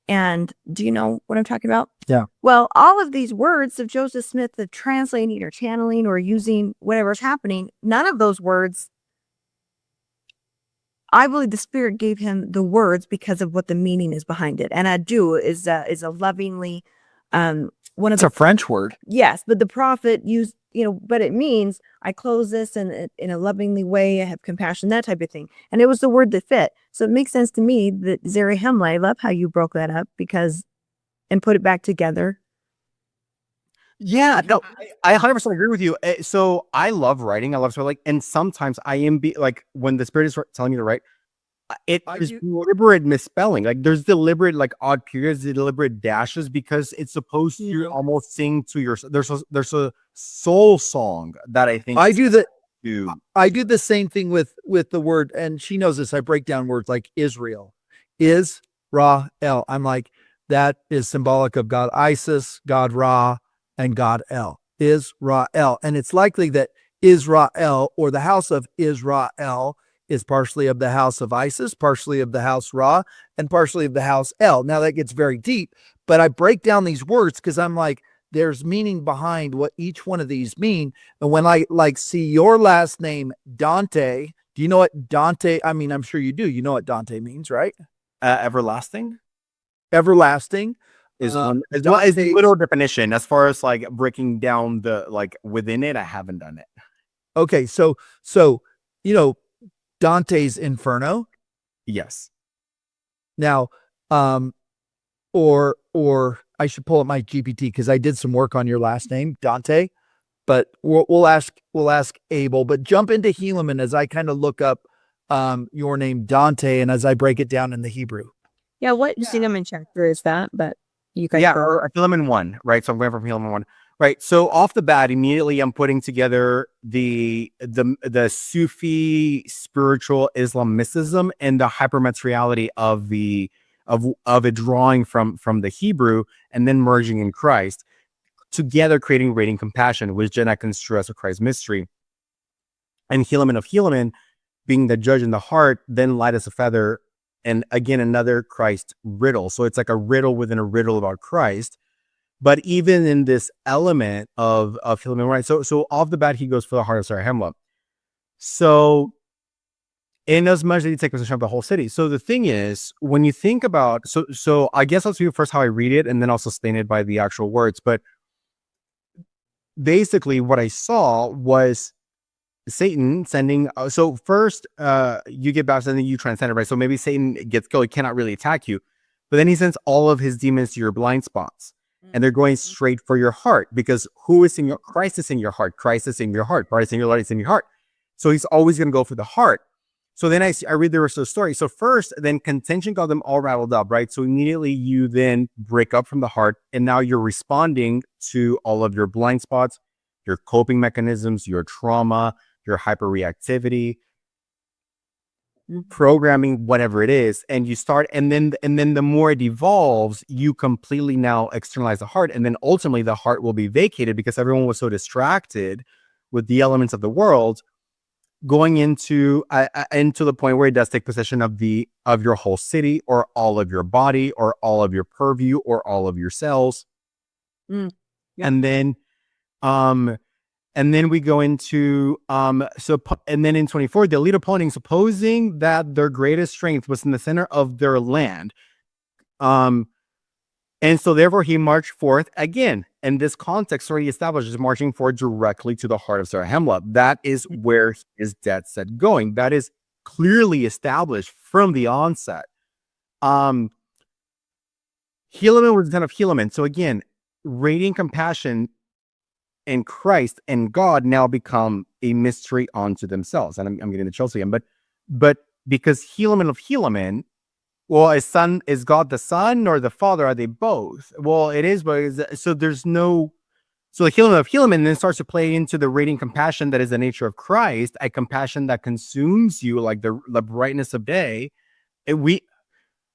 Speaker 3: And do you know what I'm talking about?
Speaker 2: Yeah.
Speaker 3: Well, all of these words of Joseph Smith, of translating or channeling or using whatever's happening, none of those words, I believe the Spirit gave him the words because of what the meaning is behind it. And "adu" is a lovingly,
Speaker 2: it's a French word.
Speaker 3: Yes, but the prophet used, but it means I close this in a lovingly way, I have compassion, that type of thing. And it was the word that fit. So it makes sense to me that Zarahemla, I love how you broke that up and put it back together.
Speaker 1: Yeah, no, I 100% agree with you. So I love writing. I love like, and sometimes I am like, when the Spirit is telling me to write, there's deliberate misspelling. Like there's deliberate like odd periods, deliberate dashes, because it's supposed to almost sing to your. There's a soul song that I think
Speaker 2: I do the same thing with the word, and she knows this. I break down words like Israel, Is-Ra-El. I'm like, that is symbolic of God Isis, God Ra, and God El. Israel, and it's likely that Israel, or the house of Israel, is partially of the house of Isis, partially of the house Ra, and partially of the house El. Now that gets very deep, but I break down these words because I'm like, there's meaning behind what each one of these mean. And when I see your last name, Dante, do you know what Dante, I mean, I'm sure you do. You know what Dante means, right?
Speaker 1: everlasting.
Speaker 2: Everlasting
Speaker 1: Is the literal definition. As far as like breaking down the like within it, I haven't done it.
Speaker 2: Okay, so Dante's Inferno.
Speaker 1: Yes.
Speaker 2: Now, or I should pull up my GPT because I did some work on your last name, Dante. But we'll ask Abel. But jump into Helaman as I kind of look up your name, Dante, and as I break it down in the Hebrew.
Speaker 3: Yeah, what Helaman chapter is that? But you guys,
Speaker 1: Helaman 1, right? So I'm going from Helaman 1. Right. So off the bat, immediately I'm putting together the Sufi spiritual Islam mysticism and the hypermateriality of it drawing from the Hebrew and then merging in Christ, together creating radiant compassion, which then I construe as a Christ mystery. and Helaman of Helaman, being the judge in the heart, then light as a feather, and again another Christ riddle. So it's like a riddle within a riddle about Christ. But even in this element of Helaman, right? So off the bat, he goes for the heart of Zarahemla. So in as much as he takes possession of the whole city. So the thing is, when you think about, so I guess I'll tell you first how I read it, and then I'll sustain it by the actual words. But basically, what I saw was Satan sending. So first, you get baptized, and then you transcend it, right? So maybe Satan gets killed; he cannot really attack you, but then he sends all of his demons to your blind spots, and they're going straight for your heart, because who is in your Christ is in your heart. Christ is in your heart. Christ is in your light. Is in your heart. So he's always going to go for the heart. So then I read the rest of the story. So first, then contention got them all rattled up, right? So immediately you then break up from the heart, and now you're responding to all of your blind spots, your coping mechanisms, your trauma, your hyperreactivity, programming, whatever it is, and you start, and then the more it evolves, you completely now externalize the heart, and then ultimately the heart will be vacated because everyone was so distracted with the elements of the world, going into the point where it does take possession of your whole city, or all of your body, or all of your purview, or all of your cells.
Speaker 3: Yeah.
Speaker 1: And then we go into and then in 24, the elite opponent, supposing that their greatest strength was in the center of their land, and so therefore he marched forth again. And this context already establishes marching forward directly to the heart of Zarahemla. That is where his death set going. That is clearly established from the onset. Helaman was the son of Helaman. So again, radiant compassion and Christ and God now become a mystery unto themselves. And I'm getting the chills again, but because Helaman of Helaman, well, is God the Son or the Father? Are they both? Well, it is, but so there's no. So the Helaman of Helaman then starts to play into the radiant compassion that is the nature of Christ, a compassion that consumes you like the brightness of day.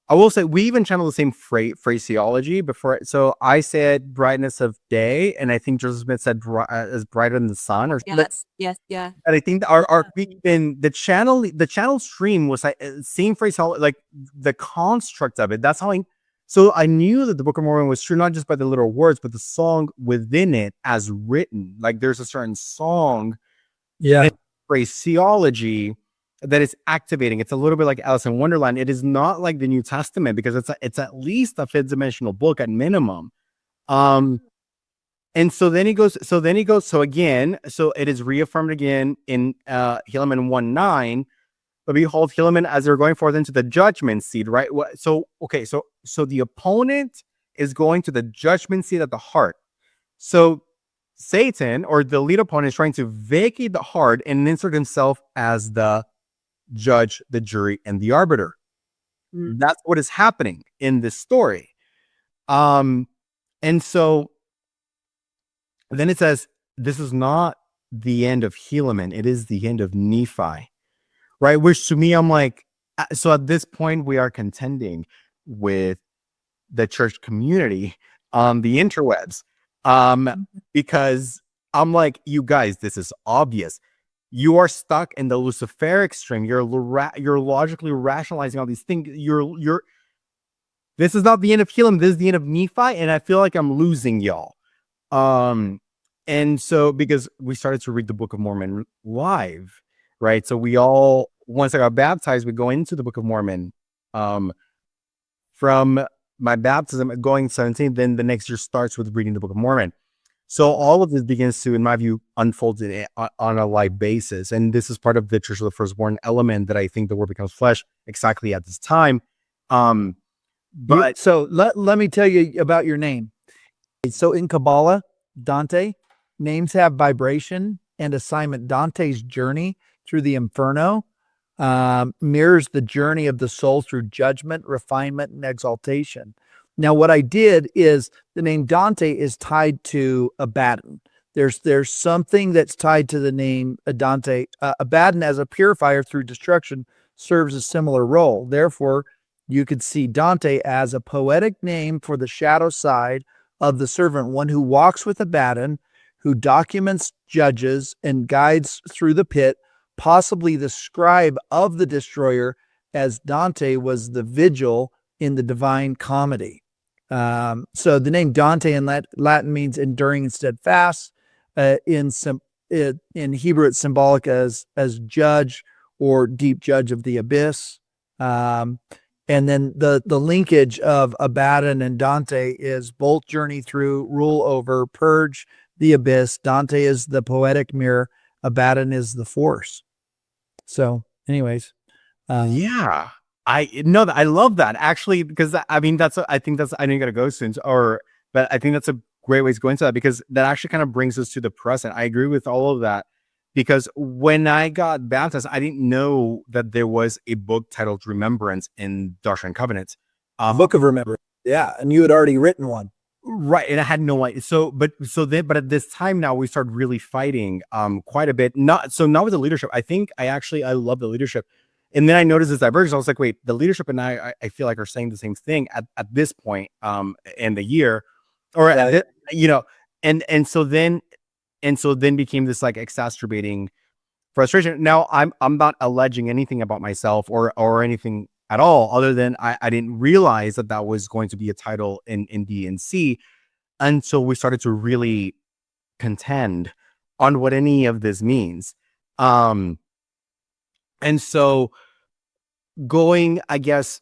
Speaker 1: I will say we even channel the same phraseology before. So I said brightness of day, and I think Joseph Smith said as brighter than the sun, or
Speaker 3: Yes, yeah.
Speaker 1: and I think our even the channel stream was like same phraseology, like the construct of it. That's how so I knew that the Book of Mormon was true, not just by the literal words, but the song within it as written. Like there's a certain song, phraseology that is activating. It's a little bit like Alice in Wonderland. It is not like the New Testament, because it's at least a fifth dimensional book at minimum. And so then he goes, so it is reaffirmed again in Helaman 1:9. But behold, Helaman, as they're going forth into the judgment seat, right? So the opponent is going to the judgment seat at the heart. So Satan, or the lead opponent, is trying to vacate the heart and insert himself as the judge, the jury, and the arbiter. That's what is happening in this story. And so then it says, this is not the end of Helaman, it is the end of Nephi, right? Which to me, I'm like, so at this point, we are contending with the church community on the interwebs, because I'm like, you guys, this is obvious. You are stuck in the Luciferic stream. You're logically rationalizing all these things. This is not the end of Helaman. This is the end of Nephi, and I feel like I'm losing y'all. And so because we started to read the Book of Mormon live, right? So we all, once I got baptized, we go into the Book of Mormon. From my baptism going 17, then the next year starts with reading the Book of Mormon. So all of this begins to, in my view, unfold on a live basis. And this is part of the Church of the Firstborn element that I think the Word becomes flesh exactly at this time. But
Speaker 2: so let me tell you about your name. So in Kabbalah, Dante, names have vibration and assignment. Dante's journey through the inferno mirrors the journey of the soul through judgment, refinement, and exaltation. Now, what I did is the name Dante is tied to Abaddon. There's something that's tied to the name Dante. Abaddon, as a purifier through destruction, serves a similar role. Therefore, you could see Dante as a poetic name for the shadow side of the servant, one who walks with Abaddon, who documents, judges, and guides through the pit, possibly the scribe of the destroyer, as Dante was the vigil in the Divine Comedy. So the name Dante in Latin means enduring and steadfast. In Hebrew, it's symbolic as judge or deep judge of the abyss. And then the linkage of Abaddon and Dante is both journey through, rule over, purge the abyss. Dante is the poetic mirror. Abaddon is the force. So, anyways,
Speaker 1: yeah, I love that actually, because I mean, I think that's, I know you got to go soon, but I think that's a great way to go into that, because that actually kind of brings us to the present. I agree with all of that, because when I got baptized, I didn't know that there was a book titled Remembrance in Doctrine and Covenants.
Speaker 2: Book of Remembrance. Yeah, and you had already written one.
Speaker 1: Right. And I had no idea. But at this time now we started really fighting quite a bit. Not with the leadership. I think I love the leadership. And then I noticed this divergence. I was like, wait, the leadership and I feel like are saying the same thing at this point in the year, or
Speaker 2: Right.
Speaker 1: and so then became this like exacerbating frustration. Now I'm not alleging anything about myself or anything at all, other than I didn't realize that was going to be a title in D&C until we started to really contend on what any of this means. And so going, I guess,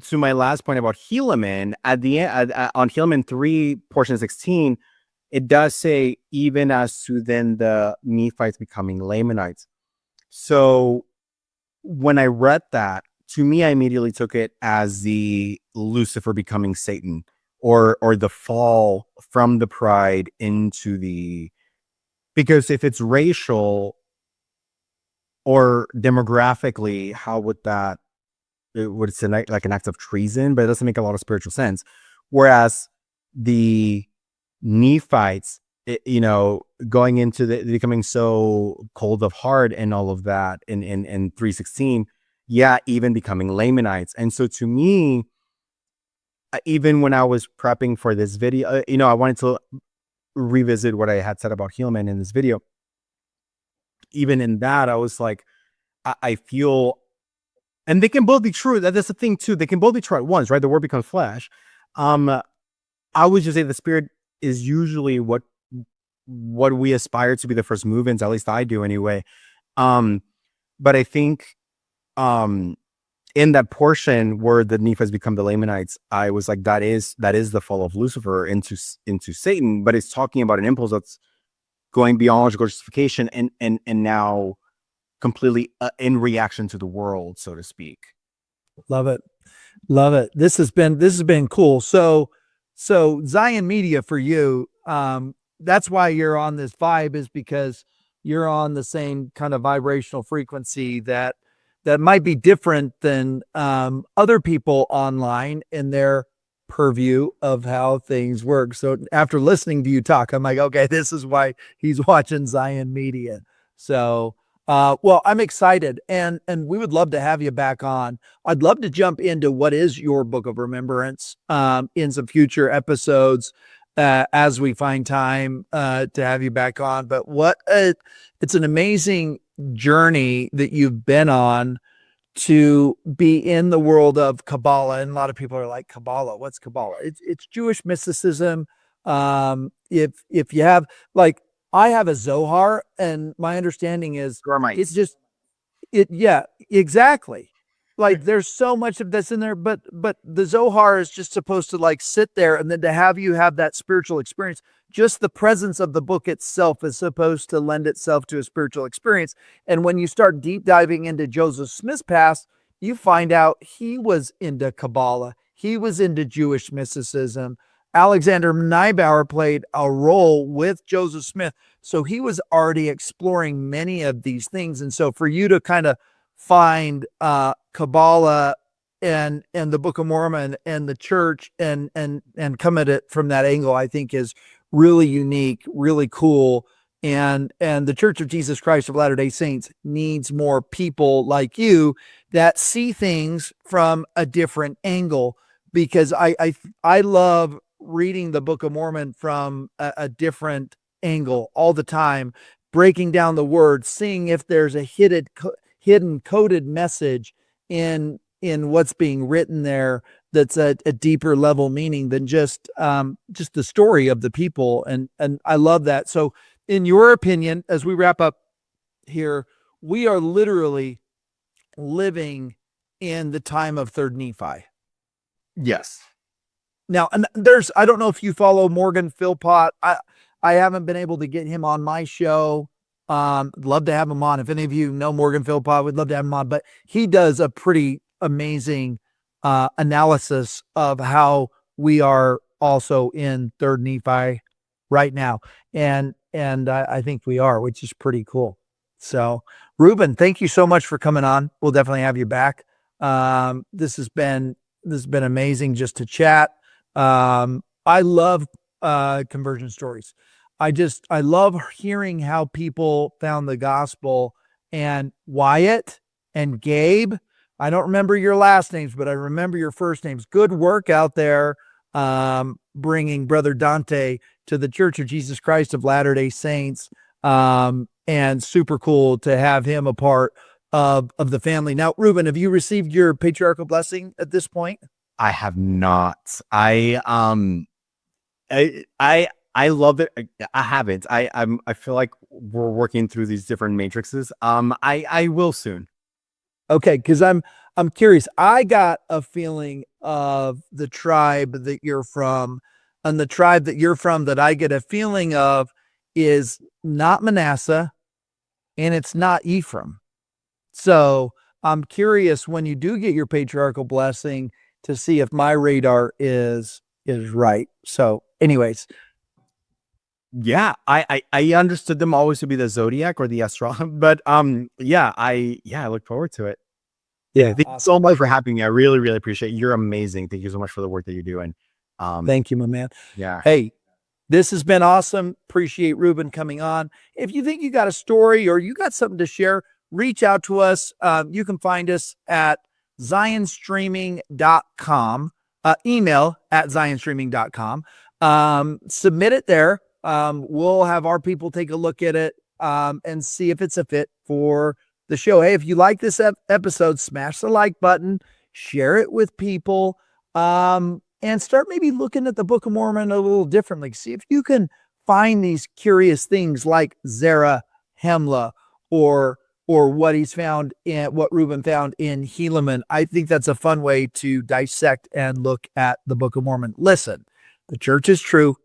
Speaker 1: to my last point about Helaman, at the end, on Helaman 3, portion 16, it does say, even as to then the Nephites becoming Lamanites. So when I read that, to me, I immediately took it as the Lucifer becoming Satan, or the fall from the pride into the, because if it's racial or demographically, how would that, would it's like an act of treason? But it doesn't make a lot of spiritual sense. Whereas the Nephites, going into becoming so cold of heart and all of that in 3:16, yeah, even becoming Lamanites. And so to me, even when I was prepping for this video, I wanted to revisit what I had said about Helaman in this video. Even in that, I was like, I feel, and they can both be true. That's the thing too. They can both be true at once, right? The word becomes flesh. I would just say the spirit is usually what we aspire to be the first movements. At least I do anyway. But I think, in that portion where the Nephites become the Lamanites, I was like, that is the fall of Lucifer into Satan, but it's talking about an impulse that's going beyond logical justification and now completely in reaction to the world, so to speak.
Speaker 2: Love it. This has been cool. So Zion Media for you, that's why you're on this vibe, is because you're on the same kind of vibrational frequency that might be different than other people online in their purview of how things work. So after listening to you talk, I'm like, okay, this is why he's watching Zion Media. So, well, I'm excited, and we would love to have you back on. I'd love to jump into what is your Book of Remembrance in some future episodes as we find time to have you back on. But it's an amazing journey that you've been on to be in the world of Kabbalah. And a lot of people are like, Kabbalah, what's Kabbalah? It's Jewish mysticism. If you have, like, I have a Zohar, and my understanding is it's just yeah, exactly. Like, there's so much of this in there, but the Zohar is just supposed to like sit there, and then to have you have that spiritual experience. Just the presence of the book itself is supposed to lend itself to a spiritual experience. And when you start deep diving into Joseph Smith's past, you find out he was into Kabbalah. He was into Jewish mysticism. Alexander Neubauer played a role with Joseph Smith. So he was already exploring many of these things. And so for you to kind of find Kabbalah and the Book of Mormon and the church and come at it from that angle, I think is really unique, really cool. And the Church of Jesus Christ of Latter-day Saints needs more people like you that see things from a different angle, because I love reading the Book of Mormon from a different angle all the time. breaking down the word, seeing if there's a hidden coded message in what's being written there that's a deeper level meaning than just the story of the people. And I love that. So in your opinion, as we wrap up here, we are literally living in the time of third Nephi.
Speaker 1: Yes.
Speaker 2: Now, and I don't know if you follow Morgan Philpott. I haven't been able to get him on my show. Love to have him on. If any of you know Morgan Philpott, we'd love to have him on, but he does a pretty amazing analysis of how we are also in third Nephi right now. And I think we are, which is pretty cool. So Ruben, thank you so much for coming on. We'll definitely have you back. This has been amazing just to chat. I love conversion stories. I love hearing how people found the gospel. And Wyatt and Gabe, I don't remember your last names, but I remember your first names. Good work out there, bringing Brother Dante to the Church of Jesus Christ of Latter-day Saints. And super cool to have him a part of the family. Now, Ruben, have you received your patriarchal blessing at this point?
Speaker 1: I have not. I love it. I haven't. I feel like we're working through these different matrices. I will soon.
Speaker 2: Okay, because I'm curious. I got a feeling of the tribe that you're from, and the tribe that you're from that I get a feeling of is not Manasseh and it's not Ephraim. So I'm curious when you do get your patriarchal blessing to see if my radar is right. So anyways.
Speaker 1: Yeah, I understood them always to be the zodiac or the astral, but yeah, I look forward to it.
Speaker 2: Yeah.
Speaker 1: Thank you so much for having me. I really, really appreciate it. You're amazing. Thank you so much for the work that you're doing.
Speaker 2: Thank you, my man.
Speaker 1: Yeah.
Speaker 2: Hey, this has been awesome. Appreciate Ruben coming on. If you think you got a story or you got something to share, reach out to us. You can find us at zionstreaming.com, email at zionstreaming.com. Submit it there. We'll have our people take a look at it and see if it's a fit for the show. Hey, if you like this episode, smash the like button, share it with people, and start maybe looking at the Book of Mormon a little differently. See if you can find these curious things like Zarahemla or what he's found in what Ruben found in Helaman. I think that's a fun way to dissect and look at the Book of Mormon. Listen, the church is true.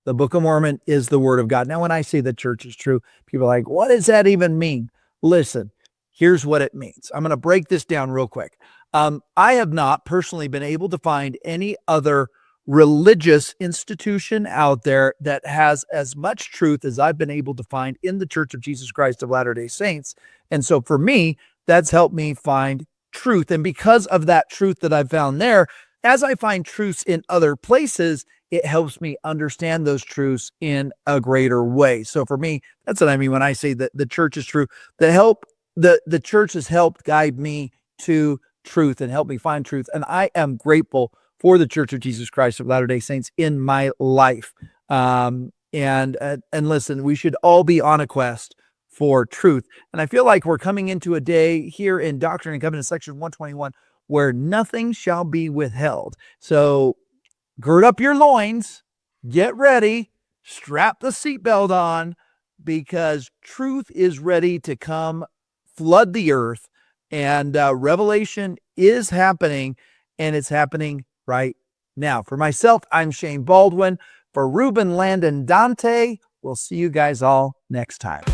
Speaker 2: The Book of Mormon is the word of God. Now, when I say the church is true, people are like, what does that even mean? Listen, here's what it means. I'm going to break this down real quick. I have not personally been able to find any other religious institution out there that has as much truth as I've been able to find in the Church of Jesus Christ of Latter-day Saints. And so for me, that's helped me find truth. And because of that truth that I've found there, as I find truths in other places, it helps me understand those truths in a greater way. So for me, that's what I mean when I say that the church is true. The church has helped guide me to truth and help me find truth. And I am grateful for the Church of Jesus Christ of Latter-day Saints in my life. And listen, we should all be on a quest for truth. And I feel like we're coming into a day here in Doctrine and Covenants section 121 where nothing shall be withheld. So gird up your loins, get ready, strap the seatbelt on, because truth is ready to come flood the earth. And revelation is happening, and it's happening right now. For myself, I'm Shane Baldwin. For Reuben Landon Dante, we'll see you guys all next time.